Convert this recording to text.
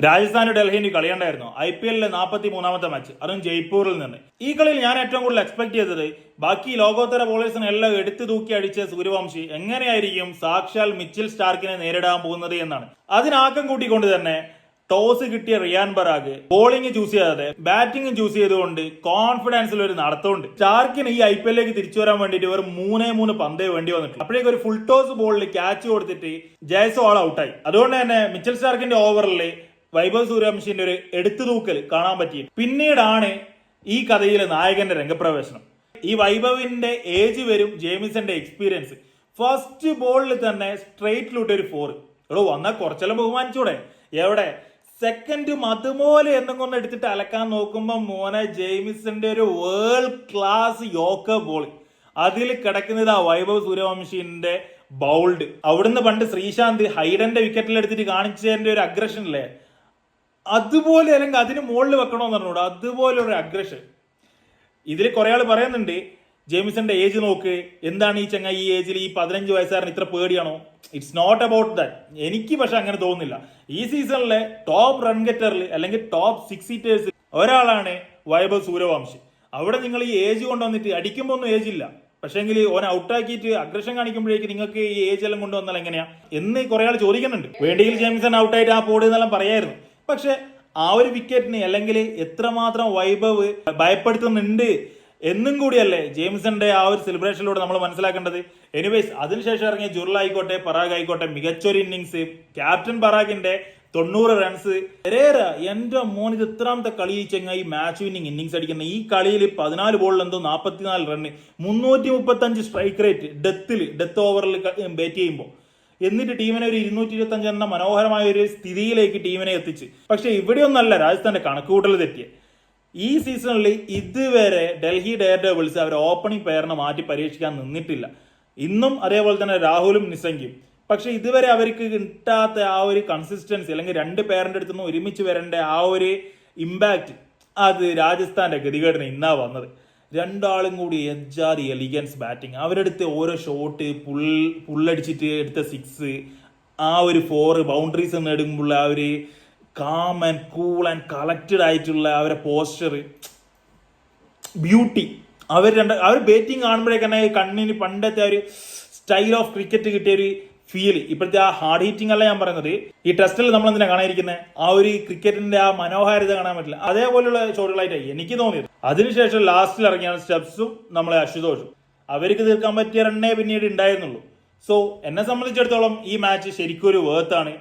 രാജസ്ഥാനും ഡൽഹിന്റെ കളിയുണ്ടായിരുന്നു IPL-ലെ 43ാമത്തെ match, അതും ജയ്പൂരിൽ നിന്ന്. ഈ കളിയിൽ ഞാൻ ഏറ്റവും കൂടുതൽ എക്സ്പെക്ട് ചെയ്തത് ബാക്കി ലോകോത്തര ബോളേഴ്സിനെ എല്ലാം എടുത്തു തൂക്കി അടിച്ച സൂര്യവംശി എങ്ങനെയായിരിക്കും സാക്ഷാൽ മിച്ചൽ സ്റ്റാർക്കിനെ നേരിടാൻ പോകുന്നത് എന്നാണ്. അതിനാക്കം കൂട്ടിക്കൊണ്ട് തന്നെ ടോസ് കിട്ടിയ റിയാൻ പരാഗ് ബോളിംഗ് ചൂസ് ചെയ്യാതെ ബാറ്റിംഗ് ചൂസ് ചെയ്തുകൊണ്ട് കോൺഫിഡൻസിൽ ഒരു നടത്തമുണ്ട്. സ്റ്റാർക്കിന് ഈ IPL-ലേക്ക് തിരിച്ചു വരാൻ വേണ്ടിയിട്ട് ഒരു 3 പന്തേ വേണ്ടി വന്നിട്ടുണ്ട്. അപ്പോഴേക്കും ഒരു ഫുൾ ടോസ് ബോളിൽ ക്യാച്ച് കൊടുത്തിട്ട് ജയസോൾ ഔട്ടായി. അതുകൊണ്ട് തന്നെ മിച്ചൽ സ്റ്റാർക്കിന്റെ ഓവറിൽ വൈഭവ് സൂര്യവംശിന്റെ ഒരു എടുത്തുതൂക്കൽ കാണാൻ പറ്റി. പിന്നീടാണ് ഈ കഥയിലെ നായകന്റെ രംഗപ്രവേശനം. ഈ വൈഭവിന്റെ ഏജ് വരും ജെയിംസന്റെ എക്സ്പീരിയൻസ്. ഫസ്റ്റ് ബോളിൽ തന്നെ സ്ട്രെയിറ്റിലോട്ട് ഒരു 4. എടോ വന്നാൽ കുറച്ചെല്ലാം ബഹുമാനിച്ചൂടെ? എവിടെ സെക്കൻഡും അതുപോലെ എന്തെങ്കിലും എടുത്തിട്ട് അലക്കാൻ നോക്കുമ്പോ മോനെ ജെയിംസന്റെ ഒരു വേൾഡ് ക്ലാസ് യോക്കർ ബോൾ അതിൽ കിടക്കുന്നത് ആ വൈഭവ് സൂര്യവംശിന്റെ ബൗൾഡ്. അവിടുന്ന് പണ്ട് ശ്രീശാന്ത് ഹൈഡന്റെ വിക്കറ്റിൽ എടുത്തിട്ട് കാണിച്ചതിന്റെ ഒരു അഗ്രഷൻ അല്ലേ, അതുപോലെ അല്ലെങ്കിൽ അതിന് മുകളിൽ വെക്കണമെന്ന് പറഞ്ഞൂടാ, അതുപോലെ ഒരു അഗ്രഷൻ. ഇതിൽ കുറെ ആൾ പറയുന്നുണ്ട് ജെയിംസന്റെ ഏജ് നോക്ക്, എന്താണ് ഈ ചങ്ങായി ഈ ഏജിൽ ഈ 15 വയസ്സുകാരൻ ഇത്ര പേടിയാണോ? It's not about that. എനിക്ക് പക്ഷെ അങ്ങനെ തോന്നുന്നില്ല. ഈ സീസണിലെ ടോപ്പ് റൺ ഗെറ്ററിൽ അല്ലെങ്കിൽ ടോപ്പ് 6 ഹീറ്റേഴ്സ് ഒരാളാണ് വൈഭവ് സൂര്യവംശി. അവിടെ നിങ്ങൾ ഈ ഏജ് കൊണ്ടുവന്നിട്ട് അടിക്കുമ്പോൾ ഒന്നും ഏജ് ഇല്ല, പക്ഷെങ്കിൽ ഓൻ ഔട്ടാക്കിയിട്ട് അഗ്രഷൻ കാണിക്കുമ്പോഴേക്ക് നിങ്ങൾക്ക് ഈ ഏജ് എല്ലാം കൊണ്ടുവന്നാൽ എങ്ങനെയാ എന്ന് കുറെ ആൾ ചോദിക്കുന്നുണ്ട്. വേണ്ടിയിൽ ജെയിംസൺ ഔട്ടായിട്ട് ആ പോട് എന്നെല്ലാം പറയായിരുന്നു. പക്ഷെ ആ ഒരു വിക്കറ്റിന് അല്ലെങ്കിൽ എത്രമാത്രം വൈഭവ് ഭയപ്പെടുത്തുന്നുണ്ട് എന്നും കൂടിയല്ലേ ജെയിംസന്റെ ആ ഒരു സെലിബ്രേഷനിലൂടെ നമ്മൾ മനസ്സിലാക്കേണ്ടത്. എനിവേസ് അതിനുശേഷം ഇറങ്ങിയ ജുറൽ ആയിക്കോട്ടെ പറാഗ് ആയിക്കോട്ടെ മികച്ചൊരു ഇന്നിങ്സ്. Captain പറാഗിന്റെ 90 runs. എന്റെ മോൻ ഇത് എത്രാമത്തെ കളി ചെങ്ങായി മാച്ച് വിന്നിങ് ഇന്നിങ്സ് അടിക്കുന്ന. ഈ കളിയിൽ 14 ബോളിൽ എന്തോ 44 റണ്ണ്, 335 സ്ട്രൈക്ക് റേറ്റ് ഡെത്ത് ഓവറിൽ ബാറ്റ് ചെയ്യുമ്പോൾ. എന്നിട്ട് ടീമിനെ ഒരു 225 എന്ന മനോഹരമായ ഒരു സ്ഥിതിയിലേക്ക് ടീമിനെ എത്തിച്ച്. പക്ഷെ ഇവിടെയൊന്നല്ല രാജസ്ഥാന്റെ കണക്കുകൂട്ടൽ തെറ്റിയ. ഈ സീസണിൽ ഇതുവരെ ഡൽഹി ഡെയർ ഡെവിൾസ് അവർ ഓപ്പണിംഗ് പെയറിനെ മാറ്റി പരീക്ഷിക്കാൻ നിന്നിട്ടില്ല. ഇന്നും അതേപോലെ തന്നെ രാഹുലും നിസംഗിയും. പക്ഷെ ഇതുവരെ അവർക്ക് കിട്ടാത്ത ആ ഒരു കൺസിസ്റ്റൻസി അല്ലെങ്കിൽ 2 പേരിന്റെ അടുത്ത് നിന്ന് ഒരുമിച്ച് വരേണ്ട ആ ഒരു ഇമ്പാക്ട് അത് രാജസ്ഥാന്റെ ഗതികേടിന് ഇന്നാ വന്നത്. രണ്ടാളും കൂടി എജ്ജാതി എലിഗൻസ് ബാറ്റിംഗ്. അവരെടുത്ത് ഓരോ ഷോട്ട് പുള്ളടിച്ചിട്ട് എടുത്ത 6, ആ ഒരു 4 ബൗണ്ടറീസ് നേടുമ്പോൾ ആ ഒരു calm and cool and collected ആയിട്ടുള്ള അവരെ പോസ്ചർ, ബ്യൂട്ടി. അവർ ബാറ്റിംഗ് കാണുമ്പോഴേക്കന്നെ കണ്ണിന് പണ്ടത്തെ ഒരു സ്റ്റൈൽ ഓഫ് ക്രിക്കറ്റ് കിട്ടിയ ഒരു ഫീല്. ഇപ്പോഴത്തെ ആ ഹാർഡ് ഹീറ്റിംഗ് അല്ല ഞാൻ പറയുന്നത്. ഈ ടെസ്റ്റിൽ നമ്മൾ എന്തിനാ കാണാതിരിക്കുന്നത്? ആ ഒരു ക്രിക്കറ്റിന്റെ ആ മനോഹാരിത കാണാൻ പറ്റില്ല. അതേപോലെയുള്ള ഷോട്ടുകളായിട്ടാണ് എനിക്ക് തോന്നിയത്. അതിനുശേഷം ലാസ്റ്റിൽ ഇറങ്ങിയ സ്റ്റെപ്സും നമ്മളെ അശുതോഷും അവർക്ക് തീർക്കാൻ പറ്റിയ റണ്ണേ പിന്നീട് ഉണ്ടായിരുന്നുള്ളൂ. സോ എന്നെ സംബന്ധിച്ചിടത്തോളം ഈ മാച്ച് ശരിക്കും ഒരു വേർത്താണ്.